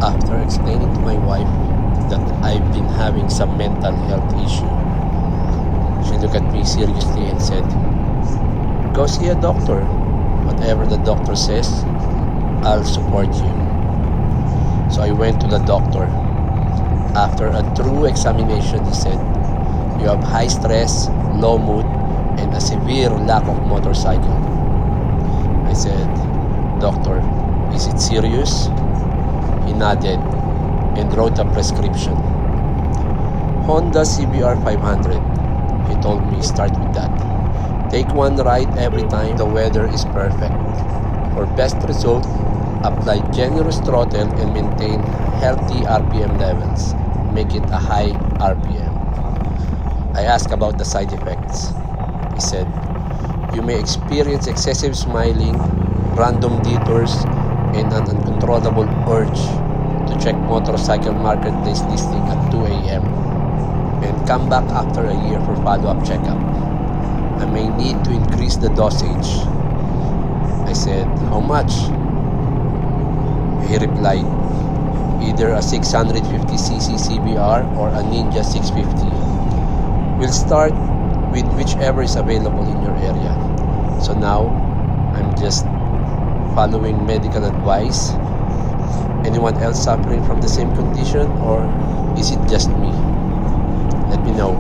After explaining to my wife that I've been having some mental health issue, she looked at me seriously and said, "Go see a doctor. Whatever the doctor says, I'll support you." So I went to the doctor. After a true examination, he said, "You have high stress, low mood, and a severe lack of motorcycle." I said, "Doctor, is it serious?" He nodded and wrote a prescription. Honda CBR 500. He told me, "Start with that. Take one ride every time the weather is perfect. For best result, apply generous throttle and maintain healthy RPM levels. Make it a high RPM." I asked about the side effects. He said, "You may experience excessive smiling, random detours, and an uncontrollable urge to check motorcycle marketplace listing at 2 a.m. and come back after a year for follow-up checkup. I may need to increase the dosage." I said, "How much?" He replied, "Either a 650cc CBR or a Ninja 650. We'll start with whichever is available in your area." So now, I'm just following medical advice. Anyone else suffering from the same condition, or is it just me? Let me know.